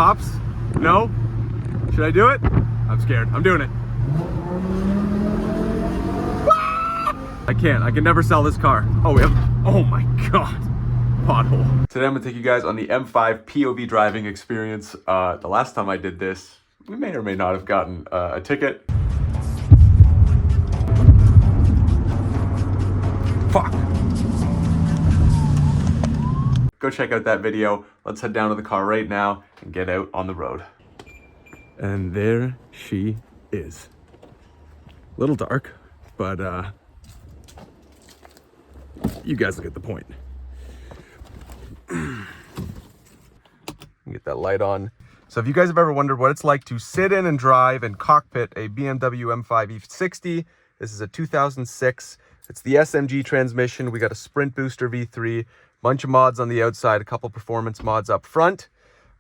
cops? No? Should I do it? I'm scared. I'm doing it. I can't. I can never sell this car. Oh, we have... Oh my God. Pothole. Today I'm gonna take you guys on the M5 POV driving experience. The last time I did this, we may or may not have gotten a ticket. Fuck. Go check out that video. Let's head down to the car right now and get out on the road. And there she is. A little dark, but you guys will get the point. Get that light on. So if you guys have ever wondered what it's like to sit in and drive and cockpit a BMW M5 E60, this is a 2006. It's the SMG transmission. We got a Sprint Booster V3, bunch of mods on the outside, a couple performance mods up front.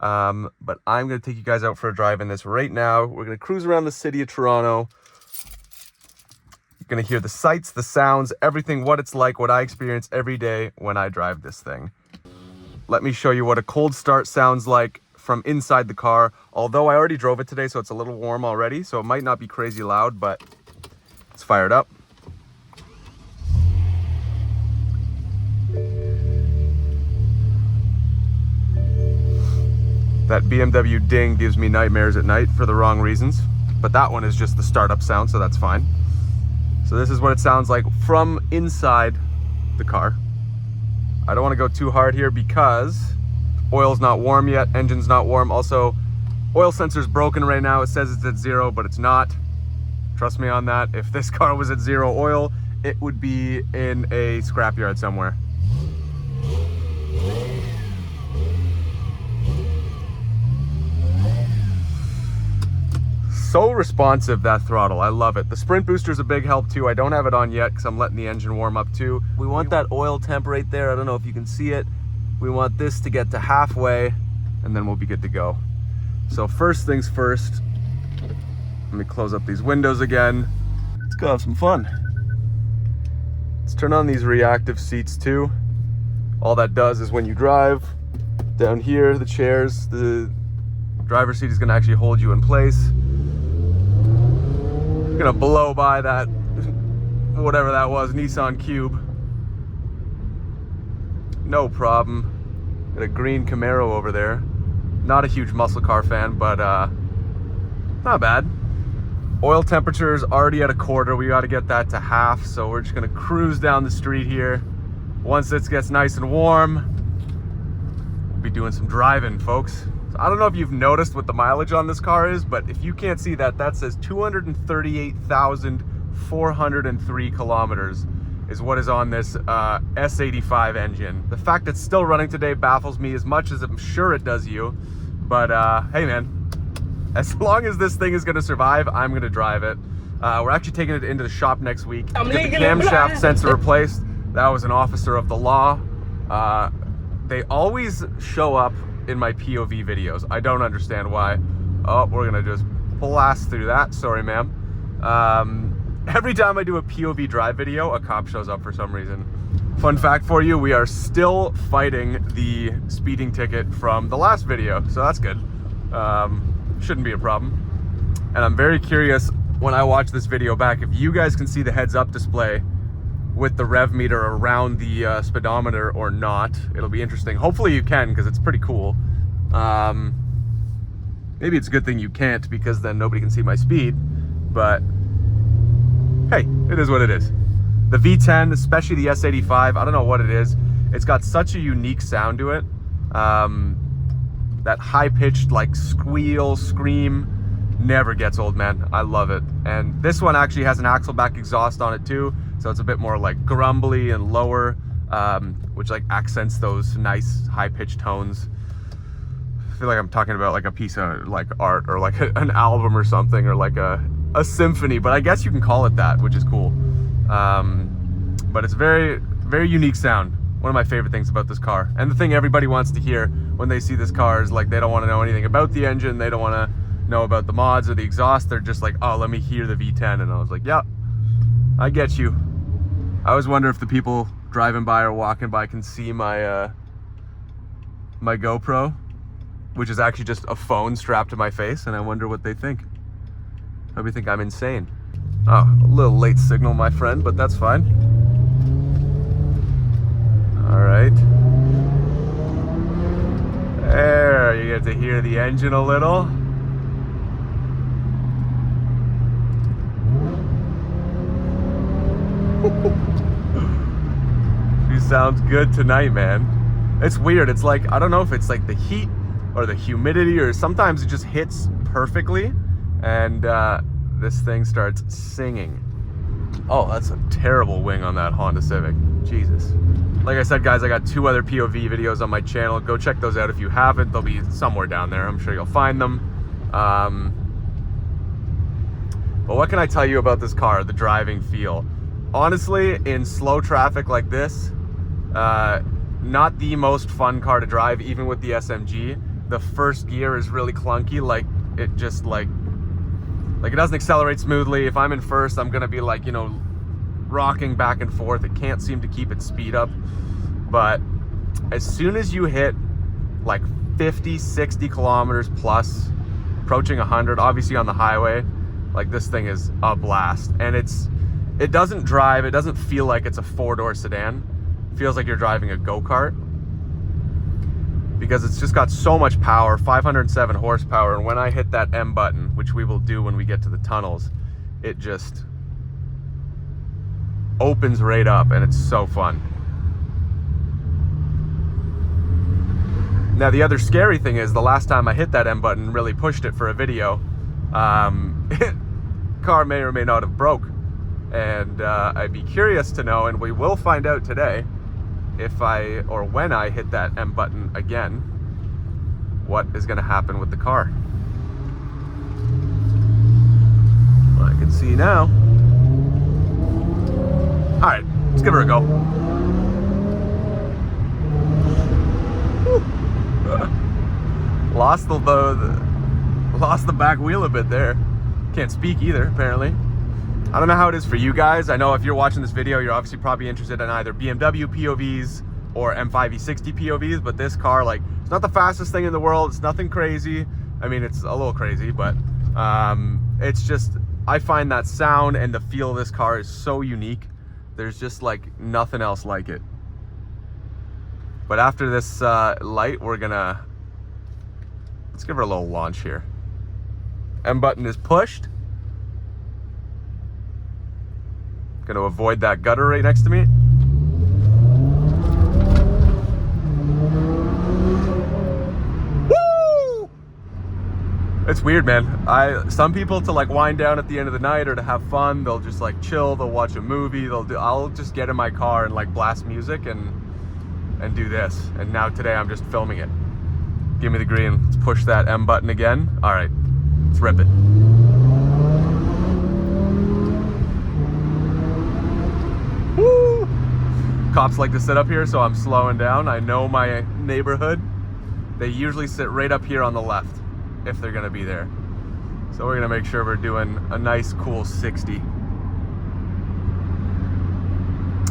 But I'm going to take you guys out for a drive in this right now. We're going to cruise around the city of Toronto. You're going to hear the sights, the sounds, everything, what it's like, what I experience every day when I drive this thing. Let me show you what a cold start sounds like from inside the car. Although I already drove it today, so it's a little warm already, so it might not be crazy loud, but it's fired up. That BMW ding gives me nightmares at night for the wrong reasons, but that one is just the startup sound, so that's fine. So this is what it sounds like from inside the car. I don't want to go too hard here because oil's not warm yet, engine's not warm. Also, oil sensor's broken right now. It says it's at 0, but it's not. Trust me on that. If this car was at 0 oil, it would be in a scrapyard somewhere. So responsive, that throttle. I love it. The Sprint Booster is a big help too. I don't have it on yet because I'm letting the engine warm up too. We want that oil temp right there. I don't know if you can see it. We want this to get to halfway and then we'll be good to go. So first things first, let me close up these windows again. Let's go have some fun. Let's turn on these reactive seats too. All that does is when you drive, down here, the chairs, the driver's seat is gonna actually hold you in place. Gonna blow by that, whatever that was, Nissan Cube. No problem. Got a green Camaro over there. Not a huge muscle car fan, but not bad. Oil temperature is already at 1/4. We got to get that to half, so we're just gonna cruise down the street here. Once this gets nice and warm, we'll be doing some driving, folks. So I don't know if you've noticed what the mileage on this car is, but if you can't see that, that says 238,403 kilometers is what is on this S85 engine. The fact it's still running today baffles me as much as I'm sure it does you. But hey man, as long as this thing is gonna survive, I'm gonna drive it. We're actually taking it into the shop next week. Get the camshaft sensor replaced. That was an officer of the law. They always show up in my POV videos. I don't understand why. Oh, we're gonna just blast through that. Sorry, ma'am. Every time I do a POV drive video, a cop shows up for some reason. Fun fact for you, we are still fighting the speeding ticket from the last video, so that's good. Shouldn't be a problem. And I'm very curious when I watch this video back, if you guys can see the heads-up display with the rev meter around the speedometer or not. It'll be interesting. Hopefully you can, because it's pretty cool. Maybe it's a good thing you can't, because then nobody can see my speed, but hey, it is what it is. The V10, especially the S85, I don't know what it is. It's got such a unique sound to it. That high-pitched like squeal, scream, never gets old, man. I love it. And this one actually has an axle back exhaust on it too, so it's a bit more like grumbly and lower, which like accents those nice high-pitched tones. I feel like I'm talking about like a piece of like art or like an album or something, or like a symphony, but I guess you can call it that, which is cool. But it's very, very unique sound. One of my favorite things about this car. And the thing everybody wants to hear when they see this car is like, they don't want to know anything about the engine. They don't want to know about the mods or the exhaust. They're just like, oh, let me hear the V10. And I was like, yeah, I get you. I always wonder if the people driving by or walking by can see my my GoPro. which is actually just a phone strapped to my face, and I wonder what they think. Probably think I'm insane. Oh, a little late signal, my friend, but that's fine. All right. There, you get to hear the engine a little. She sounds good tonight, man. It's weird. It's like, I don't know if it's like the heat or the humidity, or sometimes it just hits perfectly and this thing starts singing. Oh, that's a terrible wing on that Honda Civic. Jesus. Like I said, guys, I got 2 other POV videos on my channel. Go check those out if you haven't. They'll be somewhere down there. I'm sure you'll find them. But what can I tell you about this car, the driving feel? Honestly, in slow traffic like this, not the most fun car to drive, even with the SMG. The first gear is really clunky. Like, it just like it doesn't accelerate smoothly. If I'm in first, I'm gonna be like, you know, rocking back and forth. It can't seem to keep its speed up. But as soon as you hit like 50, 60 kilometers plus, approaching 100, obviously on the highway, like this thing is a blast. And it doesn't drive, it doesn't feel like it's a 4-door sedan. It feels like you're driving a go-kart, because it's just got so much power, 507 horsepower. And when I hit that M button, which we will do when we get to the tunnels, it just opens right up, and it's so fun. Now, the other scary thing is, the last time I hit that M button, really pushed it for a video, car may or may not have broke. And I'd be curious to know, and we will find out today, if when I hit that M button again, what is going to happen with the car. Well, I can see now. All right, let's give her a go. Lost the back wheel a bit there. Can't speak either, apparently. I don't know how it is for you guys. I know if you're watching this video, you're obviously probably interested in either BMW POVs or M5 E60 POVs, but this car, like, it's not the fastest thing in the world. It's nothing crazy. I mean, it's a little crazy, but it's just, I find that sound and the feel of this car is so unique. There's just like nothing else like it. But after this light, let's give her a little launch here. M button is pushed. Gonna avoid that gutter right next to me. Woo! It's weird, man. Some people, to like wind down at the end of the night or to have fun, they'll just like chill, they'll watch a movie, I'll just get in my car and like blast music and do this. And now today I'm just filming it. Give me the green. Let's push that M button again. All right, let's rip it. Woo! Cops like to sit up here, so I'm slowing down. I know my neighborhood. They usually sit right up here on the left if they're gonna be there. So we're gonna make sure we're doing a nice cool 60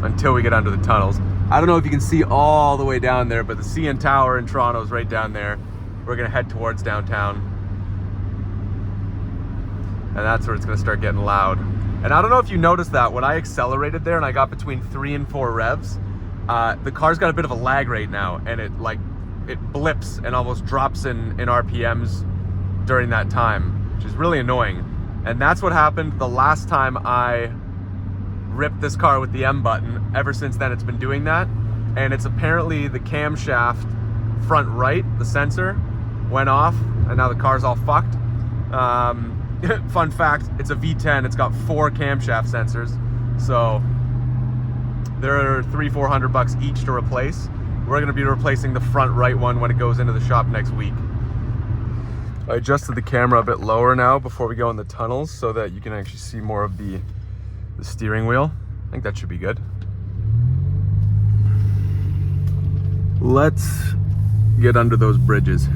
until we get under the tunnels. I don't know if you can see all the way down there, but the CN Tower in Toronto is right down there. We're gonna head towards downtown. And that's where it's gonna start getting loud. And I don't know if you noticed that when I accelerated there and I got between 3 and 4 revs, the car's got a bit of a lag right now, and it blips and almost drops in RPMs during that time, which is really annoying. And that's what happened the last time I ripped this car with the M button. Ever since then, it's been doing that. And it's apparently the camshaft front right, the sensor, went off, and now the car's all fucked. Fun fact, it's a V10, it's got 4 camshaft sensors, so they're $300-400 each to replace. We're gonna be replacing the front right one when it goes into the shop next week. I adjusted the camera a bit lower now before we go in the tunnels so that you can actually see more of the steering wheel. I think that should be good. Let's get under those bridges.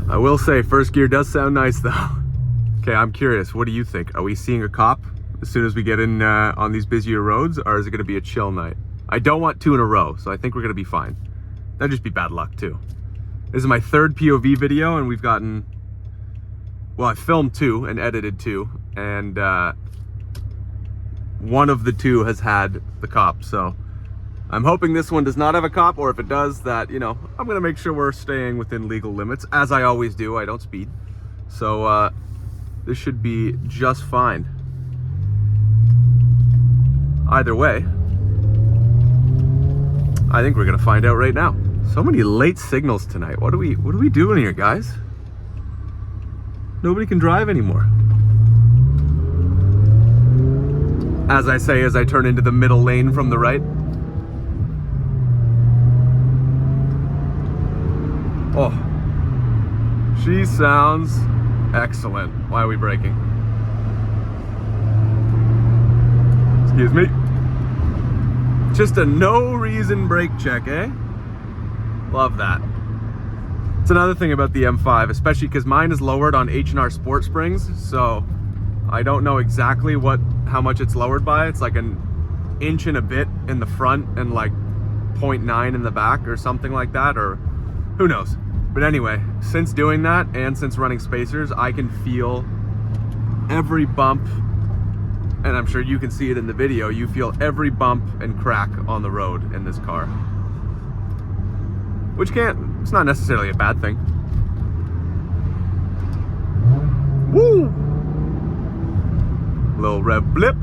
I will say, first gear does sound nice though. Okay, I'm curious, what do you think? Are we seeing a cop as soon as we get in on these busier roads, or is it gonna be a chill night? I don't want 2 in a row, so I think we're gonna be fine. That'd just be bad luck too. This is my 3rd POV video, and we've gotten, well, I filmed 2 and edited 2, and one of the 2 has had the cop, so I'm hoping this one does not have a cop, or if it does, that, you know, I'm gonna make sure we're staying within legal limits, as I always do. I don't speed. So this should be just fine. Either way, I think we're gonna find out right now. So many late signals tonight. What are we doing here, guys? Nobody can drive anymore. As I say, as I turn into the middle lane from the right. Oh, she sounds excellent. Why are we braking? Excuse me. Just a no reason brake check, eh? Love that. It's another thing about the M5, especially because mine is lowered on H&R Sport Springs, so I don't know exactly how much it's lowered by. It's like an inch and a bit in the front and like 0.9 in the back or something like that, or who knows. But anyway, since doing that and since running spacers, I can feel every bump, and I'm sure you can see it in the video. You feel every bump and crack on the road in this car, which it's not necessarily a bad thing. Woo! Little rev blip.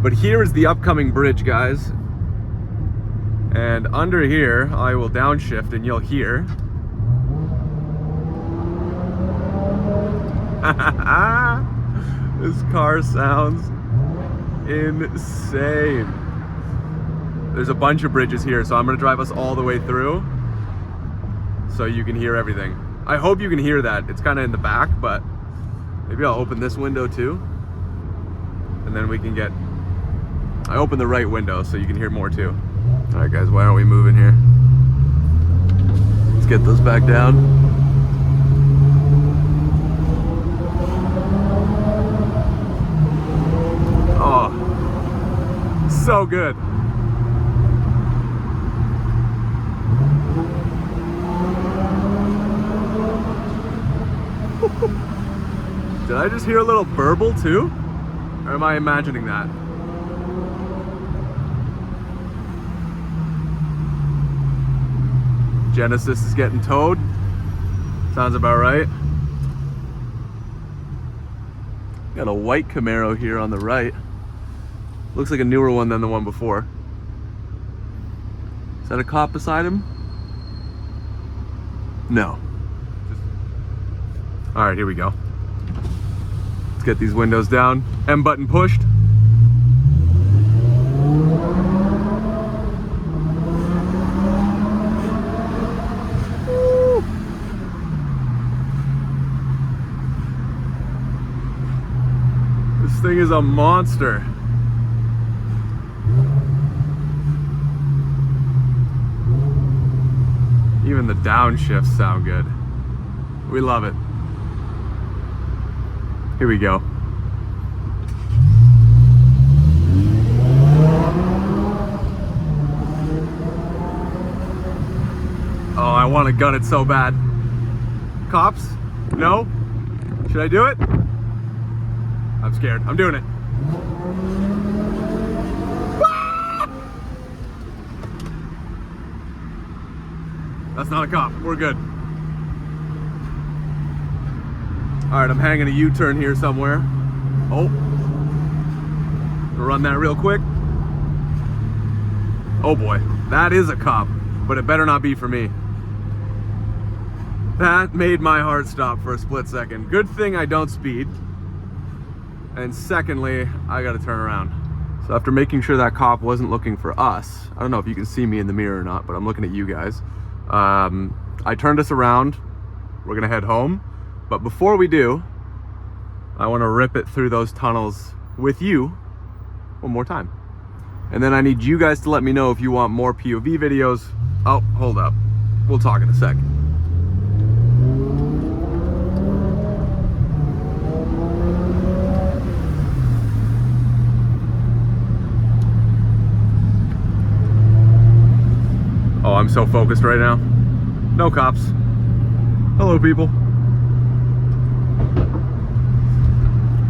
But here is the upcoming bridge, guys. And under here, I will downshift and you'll hear. This car sounds insane. There's a bunch of bridges here, so I'm gonna drive us all the way through so you can hear everything. I hope you can hear that. It's kind of in the back, but maybe I'll open this window too. And then we can get, I opened the right window so you can hear more too. All right, guys, why aren't we moving here? Let's get those back down. Oh, so good. Did I just hear a little burble too? Or am I imagining that? Genesis is getting towed. Sounds about right. Got a white Camaro here on the right. Looks like a newer one than the one before. Is that a cop beside him? No. All right, here we go. Let's get these windows down. M button pushed. Woo. This thing is a monster. Even the downshifts sound good. We love it. Here we go. Oh, I want to gun it so bad. Cops? No? Should I do it? I'm scared. I'm doing it. That's not a cop. We're good. All right, I'm hanging a U-turn here somewhere. Oh, run that real quick. Oh boy, that is a cop, but it better not be for me. That made my heart stop for a split second. Good thing I don't speed. And secondly, I gotta turn around. So after making sure that cop wasn't looking for us, I don't know if you can see me in the mirror or not, but I'm looking at you guys. I turned us around. We're gonna head home. But before we do, I want to rip it through those tunnels with you one more time. And then I need you guys to let me know if you want more POV videos. Oh, hold up. We'll talk in a sec. I'm so focused right now. No cops. Hello, people.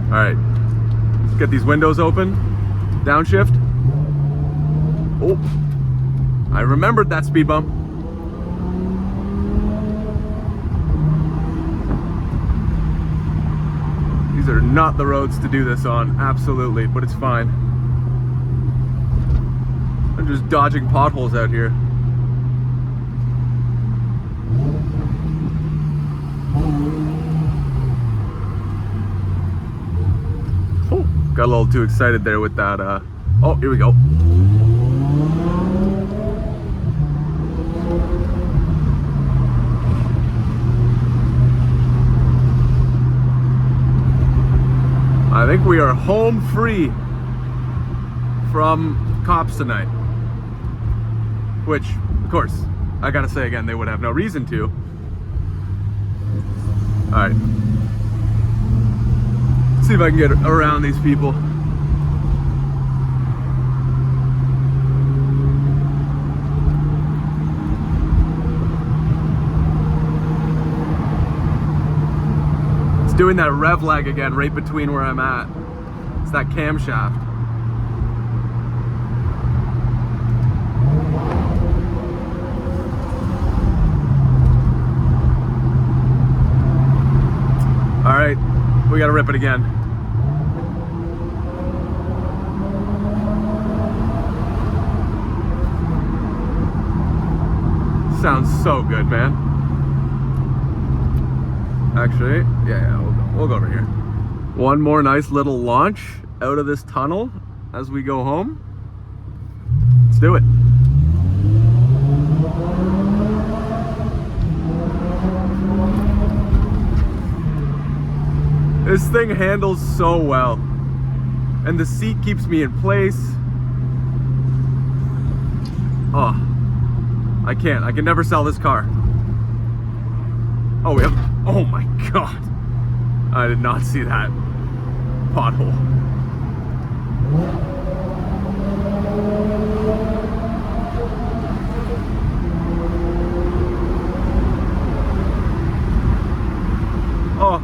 All right, let's get these windows open. Downshift. Oh, I remembered that speed bump. These are not the roads to do this on, absolutely, but it's fine. I'm just dodging potholes out here. Oh, got a little too excited there with that. Oh, here we go. I think we are home free from cops tonight. Which, of course, I gotta say again, they would have no reason to. Alright. See if I can get around these people. It's doing that rev lag again right between where I'm at. It's that camshaft. All right, we gotta rip it again. Sounds so good, man. Actually, yeah, we'll go over here. One more nice little launch out of this tunnel as we go home. Let's do it. This thing handles so well, and the seat keeps me in place. Oh, I can never sell this car. Oh, we have, oh my God. I did not see that pothole. Oh.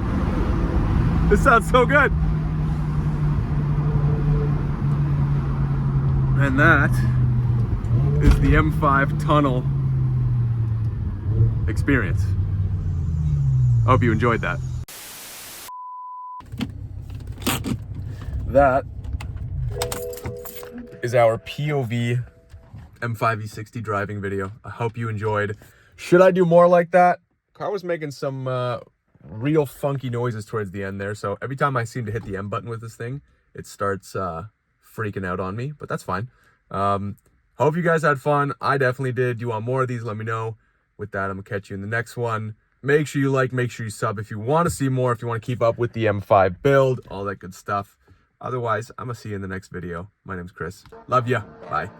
This sounds so good. And that is the M5 tunnel experience. I hope you enjoyed that. That is our POV M5 E60 driving video. I hope you enjoyed. Should I do more like that? Car was making some real funky noises towards the end there, so every time I seem to hit the M button with this thing, it starts freaking out on me, but that's fine. Hope you guys had fun. I definitely did. You want more of these, let me know. With that, I'm gonna catch you in the next one. Make sure you like, make sure you sub if you want to see more, if you want to keep up with the M5 build, all that good stuff. Otherwise, I'm gonna see you in the next video. My name's Chris. Love ya. Bye.